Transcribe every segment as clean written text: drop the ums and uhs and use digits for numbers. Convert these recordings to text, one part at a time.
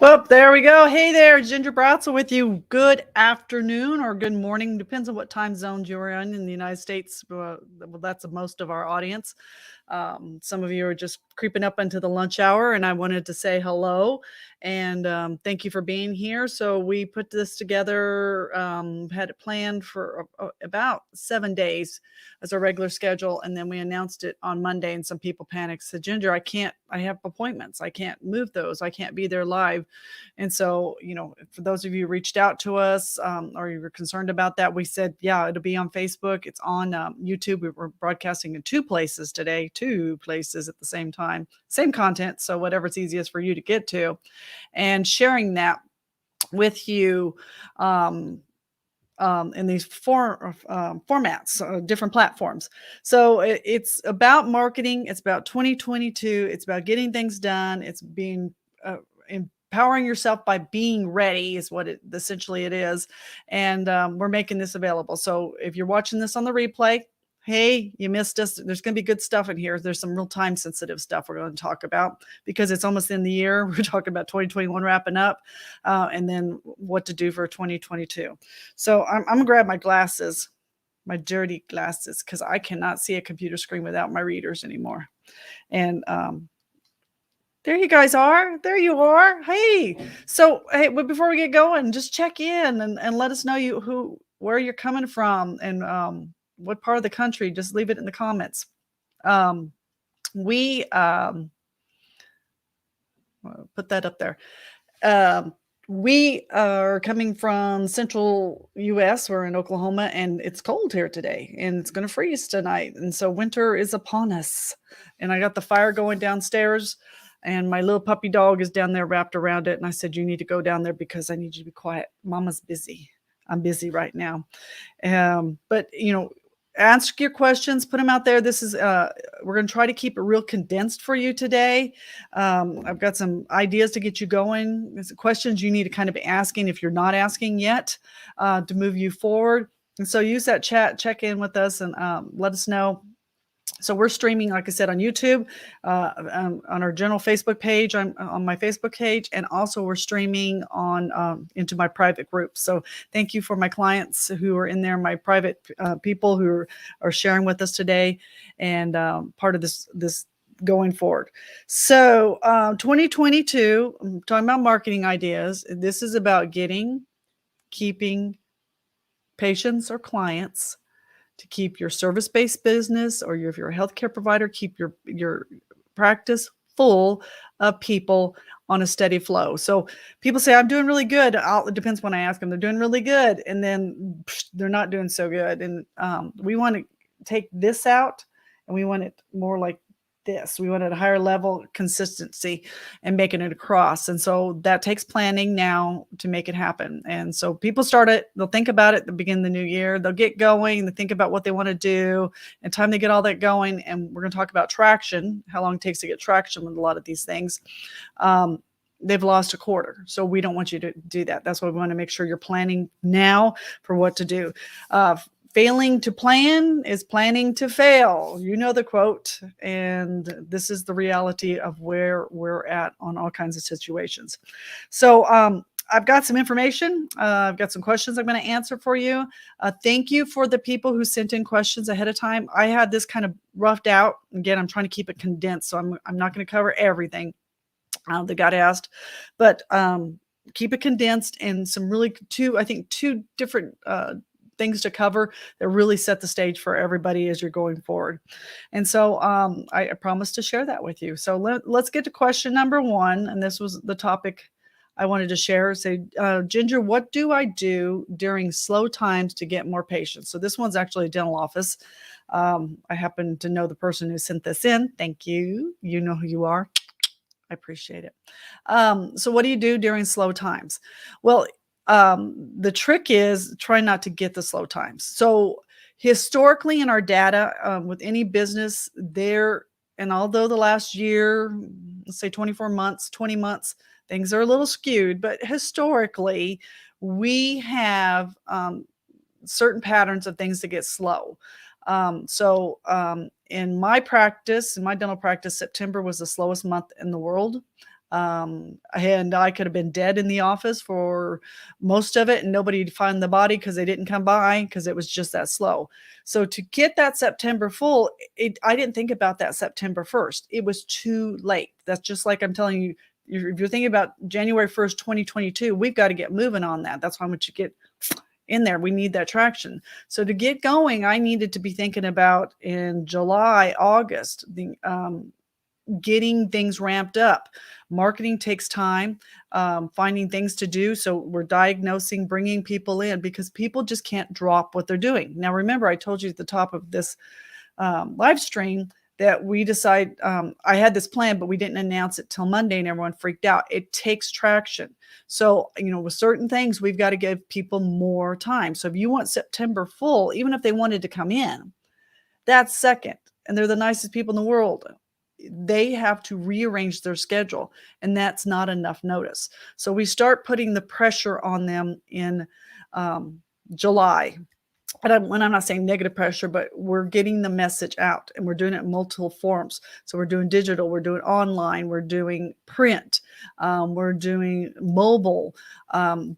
Well, there we go. Hey there, Ginger Bratzel with you. Good afternoon or good morning, depends on what time zones you're in the United States. Well, that's most of our audience. Some of you are just creeping up into the lunch hour, and I wanted to say hello and thank you for being here. So we put this together, had it planned for about 7 days as a regular schedule, and then we announced it on Monday, and some people panicked. Said, "Ginger, I have appointments. I can't move those. I can't be there live." And so, for those of you who reached out to us, or you were concerned about that, we said, yeah, it'll be on Facebook. It's on YouTube. We were broadcasting in two places today, two places at the same time, same content. So whatever's easiest for you to get to, and sharing that with you in these formats, different platforms. So it's about marketing. It's about 2022. It's about getting things done. It's being empowering yourself by being ready is what it essentially it is. And we're making this available. So if you're watching this on the replay, hey, you missed us. There's going to be good stuff in here. There's some real time sensitive stuff we're going to talk about because it's almost in the year. We're talking about 2021 wrapping up and then what to do for 2022. So I'm going to grab my glasses, my dirty glasses, because I cannot see a computer screen without my readers anymore. And there you guys are. There you are. Hey, so hey, but before we get going, just check in and let us know where you're coming from and what part of the country. Just leave it in the comments. We put that up there. We are coming from central US. We're in Oklahoma, and it's cold here today, and it's going to freeze tonight. And so winter is upon us. And I got the fire going downstairs, and my little puppy dog is down there wrapped around it. And I said, you need to go down there because I need you to be quiet. Mama's busy. I'm busy right now. But ask your questions, put them out there. This is we're going to try to keep it real condensed for you today. I've got some ideas to get you going. There's questions you need to kind of be asking if you're not asking yet to move you forward. And so use that chat, check in with us, and let us know. So we're streaming, like I said, on YouTube, on our general Facebook page, on my Facebook page, and also we're streaming on into my private group. So thank you for my clients who are in there, my private people who are sharing with us today, and part of this going forward. So 2022, I'm talking about marketing ideas. This is about keeping patients or clients, to keep your service-based business, or if you're a healthcare provider, keep your practice full of people on a steady flow. So people say, I'm doing really good. It depends when I ask them. They're doing really good, and then they're not doing so good. And we want to take this out, and we want it more like this. We want it at a higher level consistency and making it across. And so that takes planning now to make it happen. And so people they'll think about it at the beginning of the new year. They'll get going, they think about what they want to do, and time they get all that going. And we're going to talk about traction, how long it takes to get traction with a lot of these things. They've lost a quarter. So we don't want you to do that. That's why we want to make sure you're planning now for what to do. Failing to plan is planning to fail. You know the quote, and this is the reality of where we're at on all kinds of situations. So I've got some information. I've got some questions I'm going to answer for you. Thank you for the people who sent in questions ahead of time. I had this kind of roughed out. Again, I'm trying to keep it condensed, so I'm not going to cover everything that got asked, but keep it condensed, and some really two different things to cover that really set the stage for everybody as you're going forward. And so I promised to share that with you. So let's get to question number one. And this was the topic I wanted to share. Say, Ginger, what do I do during slow times to get more patients? So this one's actually a dental office. I happen to know the person who sent this in. Thank you. You know who you are. I appreciate it. So what do you do during slow times? Well, the trick is try not to get the slow times. So historically in our data with any business there, and although the last year, let's say 24 months, 20 months, things are a little skewed, but historically we have certain patterns of things that get slow. In my practice, in my dental practice, September was the slowest month in the world. And I could have been dead in the office for most of it, and nobody'd find the body because they didn't come by because it was just that slow. So to get that September full, I didn't think about that September 1st. It was too late. That's just like I'm telling you, if you're thinking about January 1st, 2022, we've got to get moving on that. That's how much you get in there. We need that traction. So to get going, I needed to be thinking about in July, August, getting things ramped up. Marketing takes time, finding things to do. So we're diagnosing, bringing people in because people just can't drop what they're doing. Now, remember, I told you at the top of this live stream that we decide, I had this plan, but we didn't announce it till Monday and everyone freaked out. It takes traction. So, with certain things, we've got to give people more time. So if you want September full, even if they wanted to come in, that's second. And they're the nicest people in the world. They have to rearrange their schedule, and that's not enough notice. So we start putting the pressure on them in July. And when I'm not saying negative pressure, but we're getting the message out and we're doing it in multiple forms. So we're doing digital, we're doing online, we're doing print, we're doing mobile,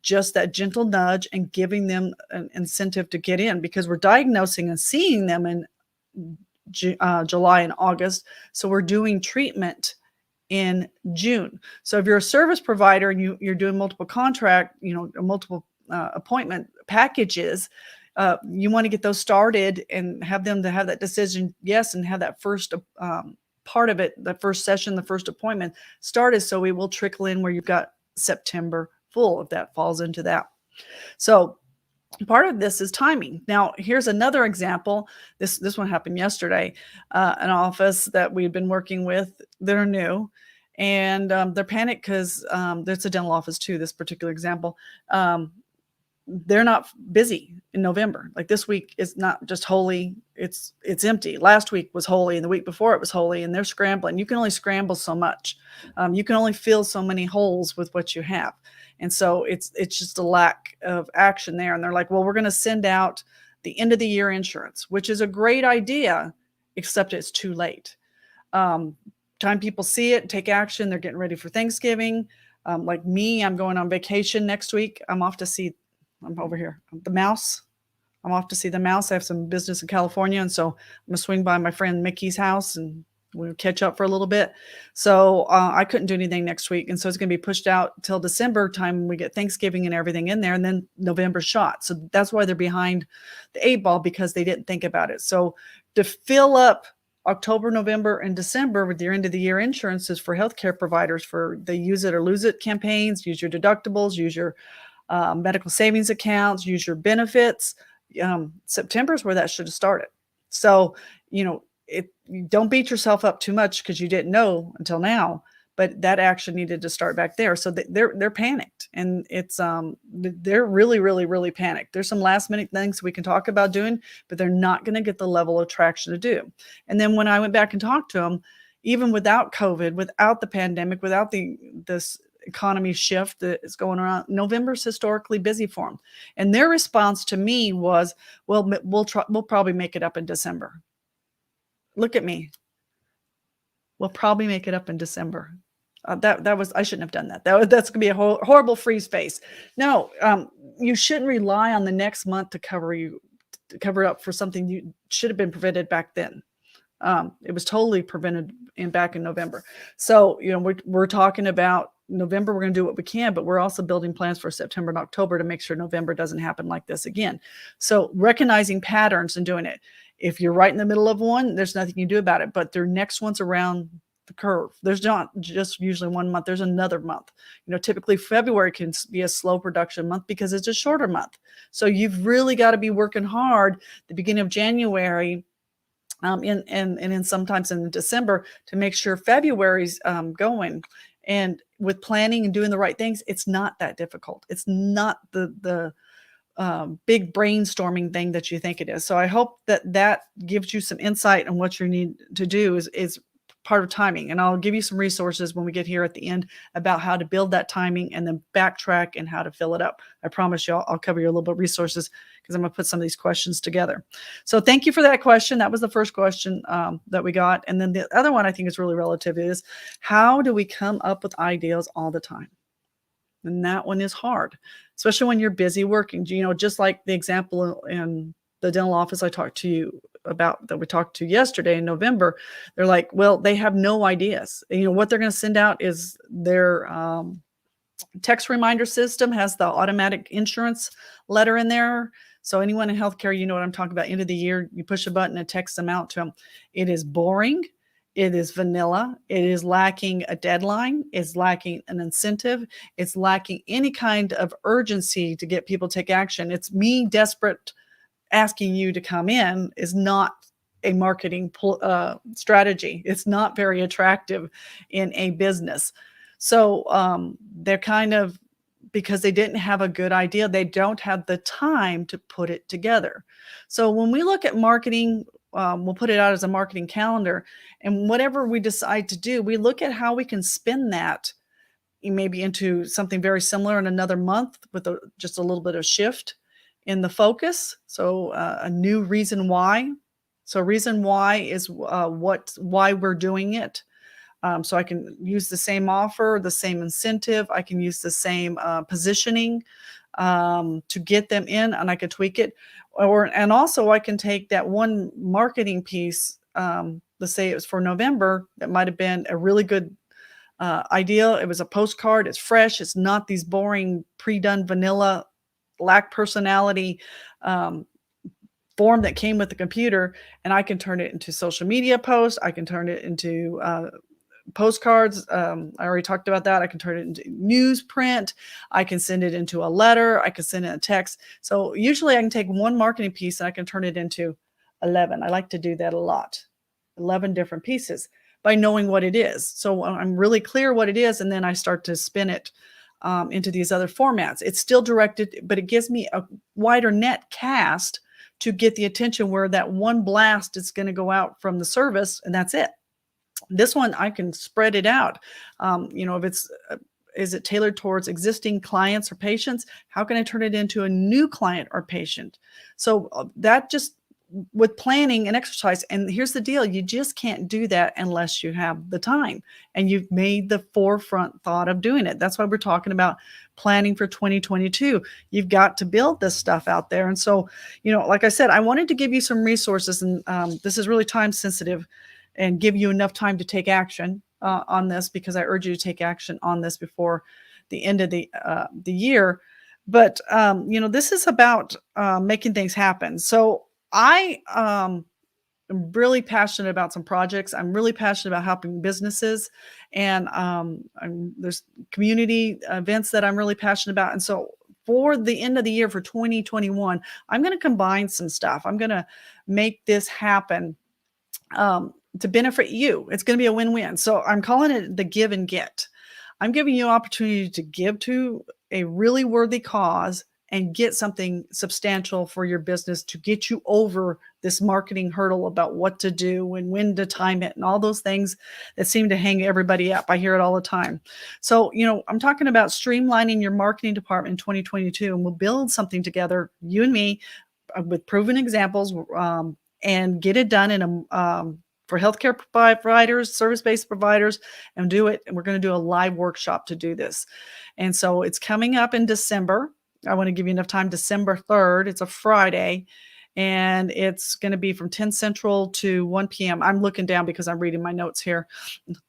just that gentle nudge and giving them an incentive to get in because we're diagnosing and seeing them in July and August. So we're doing treatment in June. So if you're a service provider and you're doing multiple contract, multiple appointment packages, you want to get those started and have them to have that decision, yes, and have that first part of it, the first session, the first appointment started. So it will trickle in where you've got September full, if that falls into that. So part of this is timing. Now, here's another example. This one happened yesterday. An office that we've been working with, they're new, and they're panicked because there's a dental office too. This particular example, they're not busy in November. Like this week is not just holy; it's empty. Last week was holy, and the week before it was holy, and they're scrambling. You can only scramble so much. You can only fill so many holes with what you have. And so it's just a lack of action there. And they're like, well, we're going to send out the end of the year insurance, which is a great idea, except it's too late. Time people see it, take action. They're getting ready for Thanksgiving. Like me, I'm going on vacation next week. I'm over here, the mouse. I'm off to see the mouse. I have some business in California. And so I'm going to swing by my friend Mickey's house and we'll catch up for a little bit. So I couldn't do anything next week. And so it's going to be pushed out till December time when we get Thanksgiving and everything in there. And then November shot. So that's why they're behind the 8 ball, because they didn't think about it. So to fill up October, November, and December with your end of the year insurances for healthcare providers for the use it or lose it campaigns, use your deductibles, use your medical savings accounts, use your benefits. September is where that should have started. So, don't beat yourself up too much because you didn't know until now, but that action needed to start back there. So they're panicked, and it's they're really, really, really panicked. There's some last minute things we can talk about doing, but they're not going to get the level of traction to do. And then when I went back and talked to them, even without COVID, without the pandemic, without this economy shift that is going around, November's historically busy for them. And their response to me was, well, we'll probably make it up in December. Look at me. We'll probably make it up in December. That was, I shouldn't have done that. That's going to be a horrible freeze face. No, you shouldn't rely on the next month to cover up for something you should have been prevented back then. It was totally prevented back in November. So, we're talking about November. We're going to do what we can, but we're also building plans for September and October to make sure November doesn't happen like this again. So recognizing patterns and doing it. If you're right in the middle of one, there's nothing you can do about it, but their next one's around the curve. There's not just usually 1 month. There's another month. Typically February can be a slow production month because it's a shorter month. So you've really got to be working hard the beginning of January, and sometimes in December to make sure February's going. And with planning and doing the right things, it's not that difficult. It's not the big brainstorming thing that you think it is. So I hope that gives you some insight on what you need to do is part of timing. And I'll give you some resources when we get here at the end about how to build that timing and then backtrack and how to fill it up. I promise you, I'll cover you a little bit of resources because I'm going to put some of these questions together. So thank you for that question. That was the first question that we got. And then the other one I think is really relative is, how do we come up with ideas all the time? And that one is hard, especially when you're busy working. Just like the example in the dental office I talked to you about, that we talked to yesterday in November. They're like, well, they have no ideas. What they're going to send out is their text reminder system has the automatic insurance letter in there. So anyone in healthcare, you know what I'm talking about. End of the year, you push a button and text them out to them. It is boring. It is vanilla. It is lacking a deadline. It's lacking an incentive. It's lacking any kind of urgency to get people to take action. It's me desperate asking you to come in is not a marketing strategy. It's not very attractive in a business. So they're kind of, because they didn't have a good idea, they don't have the time to put it together. So when we look at marketing, we'll put it out as a marketing calendar, and whatever we decide to do, we look at how we can spin that maybe into something very similar in another month with just a little bit of shift in the focus. So a new reason why. So reason why is why we're doing it. So I can use the same offer, the same incentive. I can use the same positioning to get them in, and I could tweak it. And also I can take that one marketing piece. Let's say it was for November. That might have been a really good idea. It was a postcard. It's fresh. It's not these boring pre-done vanilla, lack personality form that came with the computer. And I can turn it into social media posts. I can turn it into postcards. I already talked about that. I can turn it into newsprint. I can send it into a letter. I can send it a text. So usually I can take one marketing piece and I can turn it into 11. I like to do that a lot. 11 different pieces by knowing what it is. So I'm really clear what it is, and then I start to spin it into these other formats. It's still directed, but it gives me a wider net cast to get the attention, where that one blast is going to go out from the service, and that's it. This one, I can spread it out. If it's, is it tailored towards existing clients or patients? How can I turn it into a new client or patient? So that just, with planning and exercise. And here's the deal. You just can't do that unless you have the time and you've made the forefront thought of doing it. That's why we're talking about planning for 2022. You've got to build this stuff out there. And so, like I said, I wanted to give you some resources, and this is really time sensitive, and give you enough time to take action on this, because I urge you to take action on this before the end of the year. But, this is about making things happen. So I am really passionate about some projects. I'm really passionate about helping businesses, and there's community events that I'm really passionate about. And so for the end of the year, for 2021, I'm going to combine some stuff. I'm going to make this happen to benefit you. It's going to be a win-win. So I'm calling it the give and get. I'm giving you an opportunity to give to a really worthy cause and get something substantial for your business to get you over this marketing hurdle about what to do and when to time it and all those things that seem to hang everybody up. I hear it all the time. So, I'm talking about streamlining your marketing department in 2022, and we'll build something together, you and me, with proven examples, and get it done in a for healthcare providers, service-based providers, and do it. And we're going to do a live workshop to do this. And so it's coming up in December. I want to give you enough time. December 3rd. It's a Friday, and it's going to be from 10 Central to 1 p.m. I'm looking down because I'm reading my notes here.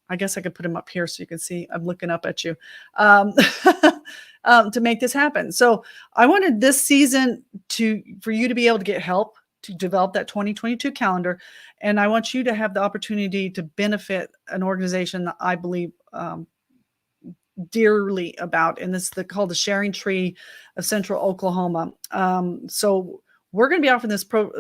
I guess I could put them up here so you can see I'm looking up at you to make this happen. So I wanted this season for you to be able to get help to develop that 2022 calendar. And I want you to have the opportunity to benefit an organization that I believe dearly about, and this is called the Sharing Tree of Central Oklahoma. So we're going to be offering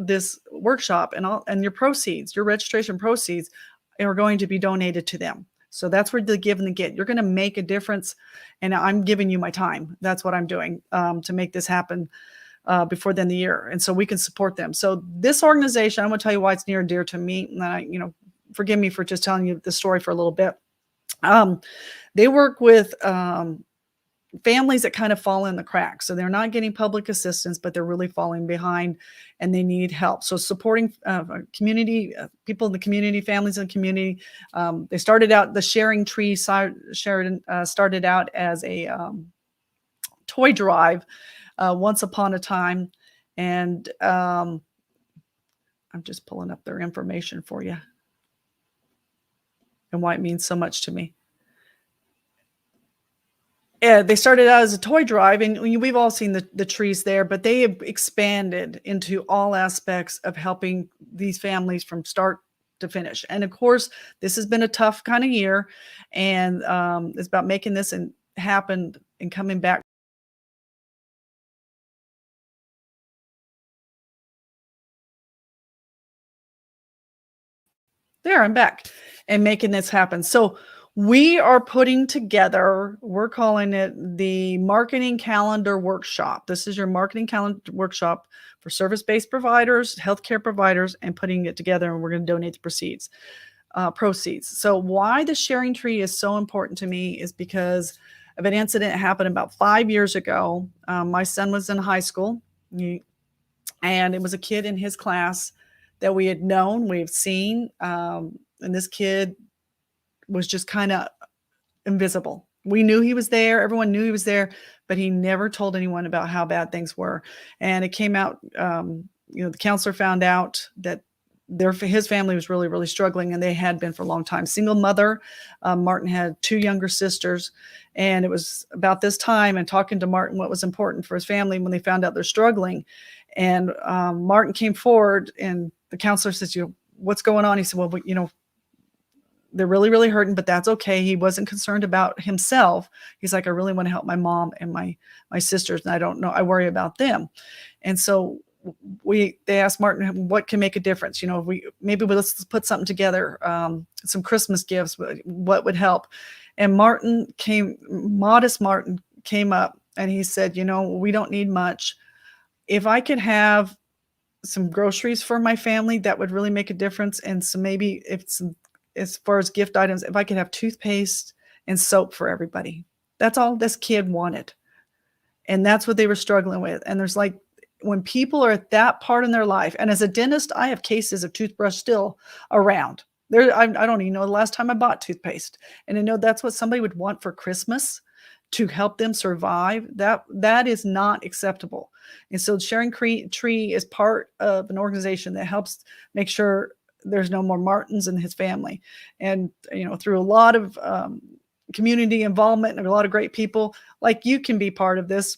this workshop, and your proceeds, your registration proceeds, are going to be donated to them. So that's where the give and the get. You're going to make a difference, and I'm giving you my time. That's what I'm doing to make this happen before the end of the year, and so we can support them. So this organization, I'm going to tell you why it's near and dear to me. And forgive me for just telling you the story for a little bit. Um, they work with families that kind of fall in the cracks. So they're not getting public assistance, but they're really falling behind and they need help. So supporting community, people in the community, families in the community. They started out, the Sharing Tree Sheridan started out as a toy drive once upon a time. And I'm just pulling up their information for you and why it means so much to me. Yeah, they started out as a toy drive, and we've all seen the trees there, but they have expanded into all aspects of helping these families from start to finish. And of course, this has been a tough kind of year, and it's about making this and happen and coming back. There, I'm back and making this happen. So we are putting together, we're calling it the marketing calendar workshop. This is your marketing calendar workshop for service-based providers, healthcare providers, and putting it together. And we're going to donate the proceeds. So why the sharing tree is so important to me is because of an incident that happened about 5 years ago. My son was in high school. And it was a kid in his class that we had known, we've seen, and this kid was just kind of invisible. We knew he was there. Everyone knew he was there, but he never told anyone about how bad things were. And it came out, the counselor found out that his family was really, really struggling, and they had been for a long time. Single mother. Martin had two younger sisters, and it was about this time and talking to Martin what was important for his family when they found out they're struggling. And Martin came forward, and the counselor says, what's going on? He said, well, they're really, really hurting, but that's okay. He wasn't concerned about himself. He's like, I really want to help my mom and my sisters, and I don't know, I worry about them. And so they asked Martin, what can make a difference? Let's put something together, some Christmas gifts, what would help? And modest Martin came up and he said, we don't need much. If I could have some groceries for my family, that would really make a difference. And so maybe as far as gift items, if I could have toothpaste and soap for everybody. That's all this kid wanted. And that's what they were struggling with. And there's like, when people are at that part in their life, and as a dentist, I have cases of toothbrush still around. I don't even know the last time I bought toothpaste. And I know that's what somebody would want for Christmas to help them survive. That is not acceptable. And so Sharing Tree is part of an organization that helps make sure there's no more Martins in his family. And, through a lot of community involvement and a lot of great people like you can be part of this.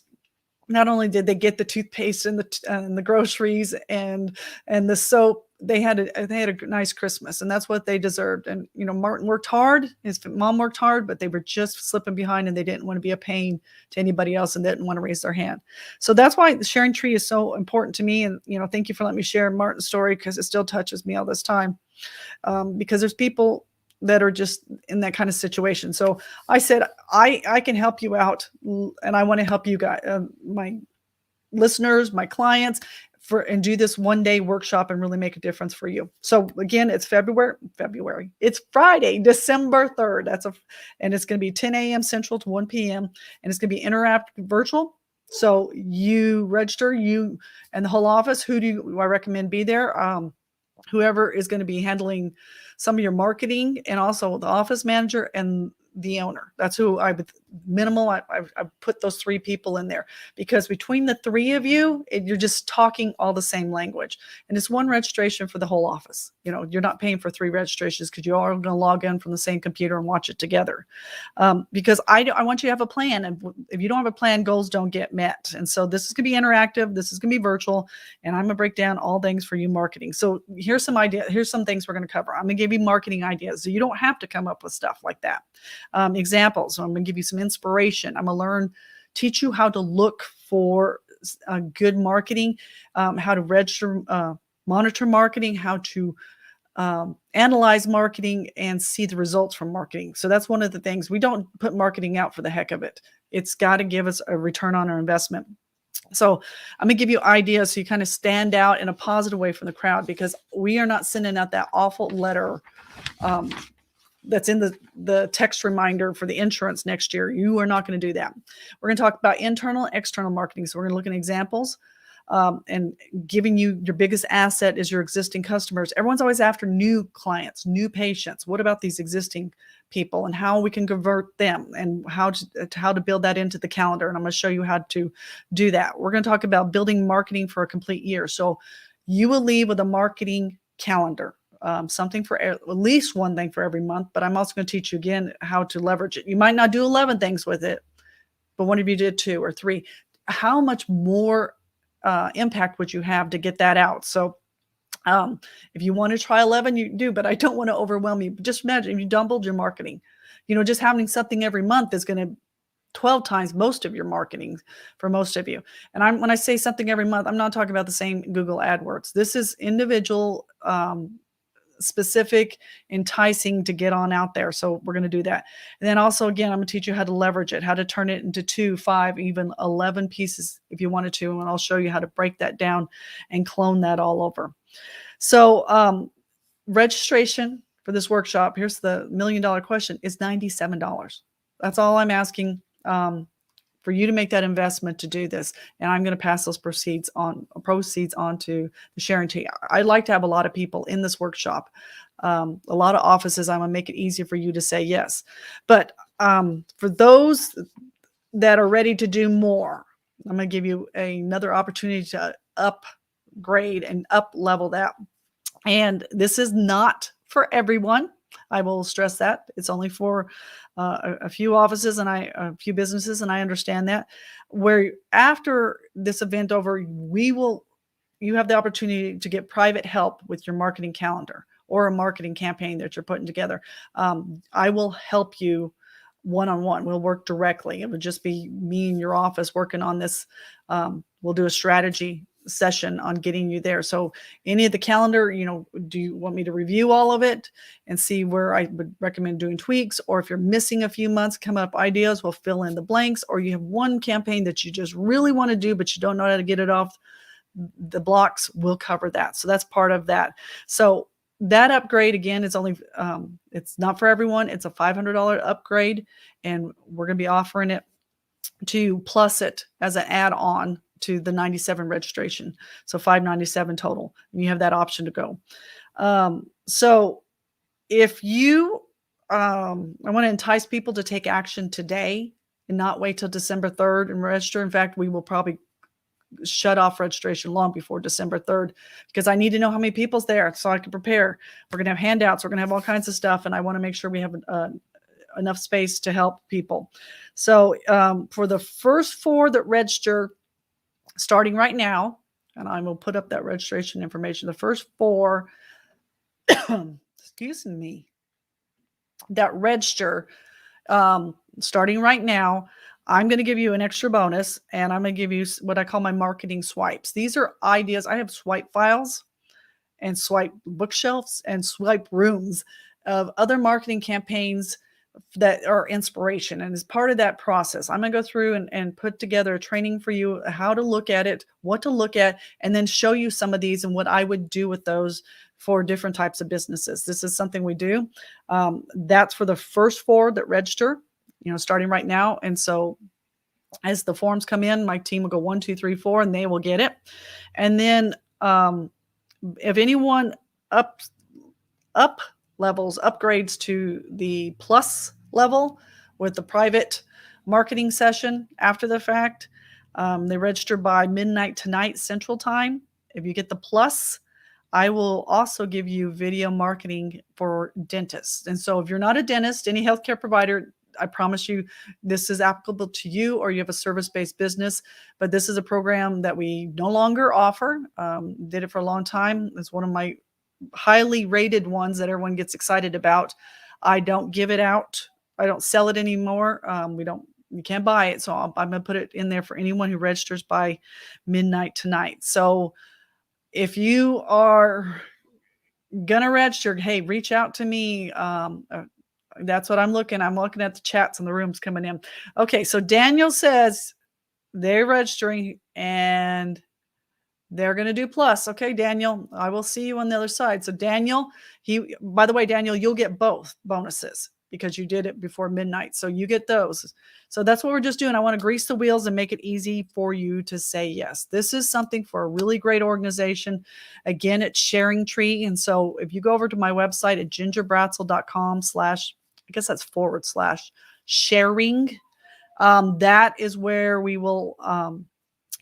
Not only did they get the toothpaste and the groceries and the soap, they had a nice Christmas, and that's what they deserved. And Martin worked hard, his mom worked hard, but they were just slipping behind, and they didn't want to be a pain to anybody else, and didn't want to raise their hand. So that's why the Sharing Tree is so important to me. And thank you for letting me share Martin's story, because it still touches me all this time. Because there's people that are just in that kind of situation. So I said, I can help you out, and I want to help you guys, my listeners, my clients, and do this one-day workshop and really make a difference for you. So again, it's February. It's Friday, December 3rd. And it's going to be 10 a.m. Central to 1 p.m. And it's going to be interactive virtual. So you register, you and the whole office. Who do I recommend be there? Whoever is going to be handling some of your marketing, and also the office manager and the owner. That's who I would I put those three people in there, because between the three of you, you're just talking all the same language. And it's one registration for the whole office. You're not paying for three registrations, because you're all going to log in from the same computer and watch it together. Because I want you to have a plan. And if you don't have a plan, goals don't get met. And so this is going to be interactive. This is going to be virtual. And I'm going to break down all things for you marketing. So here's some ideas. Here's some things we're going to cover. I'm going to give you marketing ideas, so you don't have to come up with stuff like that. Examples. So I'm going to give you some inspiration. I'm going to teach you how to look for good marketing, how to register, monitor marketing, how to analyze marketing and see the results from marketing. So that's one of the things. We don't put marketing out for the heck of it. It's got to give us a return on our investment. So I'm gonna give you ideas so you kind of stand out in a positive way from the crowd, because we are not sending out that awful letter um, that's in the text reminder for the insurance next year. You are not going to do that. We're going to talk about internal and external marketing. So we're going to look at examples, and giving you your biggest asset is your existing customers. Everyone's always after new clients, new patients. What about these existing people and how we can convert them, and how to build that into the calendar? And I'm going to show you how to do that. We're going to talk about building marketing for a complete year. So you will leave with a marketing calendar, something for at least one thing for every month. But I'm also going to teach you again how to leverage it. You might not do 11 things with it, but what if you did 2 or 3? How much more impact would you have to get that out? So if you want to try 11, you do, but I don't want to overwhelm you. Just imagine if you doubled your marketing. Just having something every month is going to 12 times most of your marketing for most of you. And when I say something every month, I'm not talking about the same Google AdWords. This is individual, specific, enticing to get on out there. So we're going to do that. And then also, again, I'm going to teach you how to leverage it, how to turn it into 2, 5, even 11 pieces if you wanted to. And I'll show you how to break that down and clone that all over. So registration for this workshop, here's the $1 million question, is $97. That's all I'm asking, for you to make that investment to do this. And I'm going to pass those proceeds on to the sharing team. I'd like to have a lot of people in this workshop, a lot of offices. I'm going to make it easier for you to say yes. But for those that are ready to do more, I'm going to give you another opportunity to upgrade and up level that. And this is not for everyone. I will stress that. It's only for a few offices and a few businesses, and I understand that. Where after this event over, you have the opportunity to get private help with your marketing calendar or a marketing campaign that you're putting together. I will help you one-on-one. We'll work directly. It would just be me in your office working on this. We'll do a strategy session on getting you there. So any of the calendar, do you want me to review all of it and see where I would recommend doing tweaks? Or if you're missing a few months, come up ideas, we'll fill in the blanks. Or you have one campaign that you just really want to do, but you don't know how to get it off the blocks, we'll cover that. So that's part of that. So that upgrade, again, is only, it's not for everyone. It's a $500 upgrade, and we're going to be offering it to plus it as an add-on to the 97 registration. So 597 total. And you have that option to go. So if you, I want to entice people to take action today and not wait till December 3rd and register. In fact, we will probably shut off registration long before December 3rd, because I need to know how many people's there so I can prepare. We're going to have handouts. We're going to have all kinds of stuff. And I want to make sure we have enough space to help people. So for the first 4 that register, starting right now, and I will put up that registration information, the first 4, excuse me, that register, starting right now, I'm going to give you an extra bonus, and I'm going to give you what I call my marketing swipes. These are ideas. I have swipe files and swipe bookshelves and swipe rooms of other marketing campaigns that are inspiration. And as part of that process, I'm going to go through and put together a training for you, how to look at it, what to look at, and then show you some of these and what I would do with those for different types of businesses. This is something we do. That's for the first 4 that register, starting right now. And so as the forms come in, my team will go 1, 2, 3, 4, and they will get it. And then if anyone up levels, upgrades to the plus level with the private marketing session after the fact, they register by midnight tonight Central Time. If you get the plus, I will also give you video marketing for dentists. And so if you're not a dentist, any healthcare provider, I promise you this is applicable to you, or you have a service-based business. But this is a program that we no longer offer. Did it for a long time. It's one of my highly rated ones that everyone gets excited about. I don't give it out. I don't sell it anymore. You can't buy it. So I'm going to put it in there for anyone who registers by midnight tonight. So if you are going to register, hey, reach out to me. That's what I'm looking at the chats and the rooms coming in. Okay. So Daniel says they're registering and they're going to do plus. Okay, Daniel, I will see you on the other side. So Daniel, by the way, Daniel, you'll get both bonuses because you did it before midnight. So you get those. So that's what we're just doing. I want to grease the wheels and make it easy for you to say yes. This is something for a really great organization. Again, it's Sharing Tree. And so if you go over to my website at gingerbratzel.com/ I guess that's / sharing, that is where we will,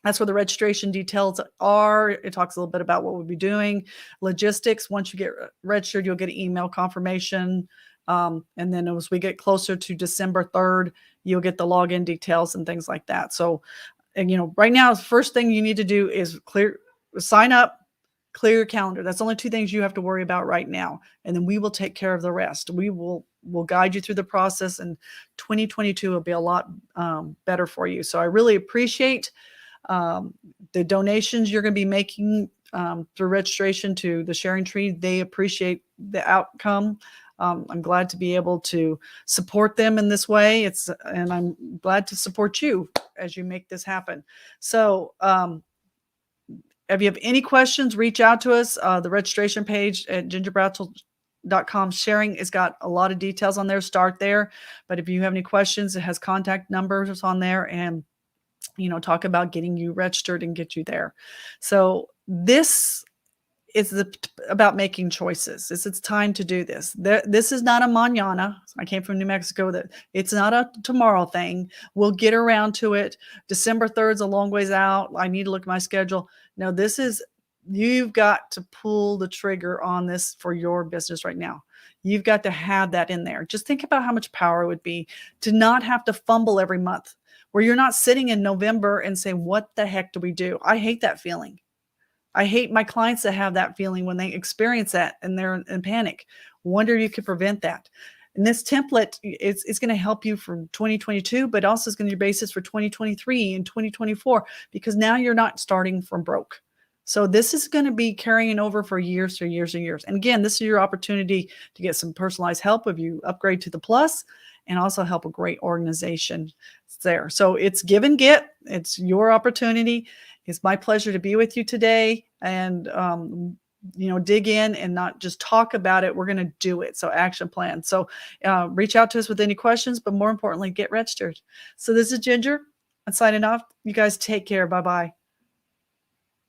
that's where the registration details are. It talks a little bit about what we'll be doing, logistics. Once you get registered, you'll get an email confirmation. And then as we get closer to December 3rd, you'll get the login details and things like that. So, and right now, the first thing you need to do is sign up, clear your calendar. That's only 2 things you have to worry about right now. And then we will take care of the rest. We'll guide you through the process, and 2022 will be a lot better for you. So I really appreciate the donations you're going to be making through registration to the Sharing Tree. They appreciate the outcome. I'm glad to be able to support them in this way. And I'm glad to support you as you make this happen. So if you have any questions, reach out to us. The registration page at gingerbratzel.com sharing has got a lot of details on there. Start there. But if you have any questions, it has contact numbers on there, and talk about getting you registered and get you there. So this is about making choices. It's time to do this. This is not a mañana. I came from New Mexico. That it's not a tomorrow thing. We'll get around to it. December 3rd is a long ways out. I need to look at my schedule. No, you've got to pull the trigger on this for your business right now. You've got to have that in there. Just think about how much power it would be to not have to fumble every month, where you're not sitting in November and saying, what the heck do we do? I hate that feeling. I hate my clients that have that feeling when they experience that and they're in panic. Wonder if you could prevent that. And this template, it's going to help you for 2022, but also is going to be your basis for 2023 and 2024, because now you're not starting from broke. So this is going to be carrying over for years and years and years. And again, this is your opportunity to get some personalized help if you upgrade to the plus, and also help a great organization there. So it's give and get. It's your opportunity. It's my pleasure to be with you today, and dig in and not just talk about it. We're going to do it. So action plan. So reach out to us with any questions, but more importantly, get registered. So this is Ginger. I'm signing off. You guys take care. Bye-bye.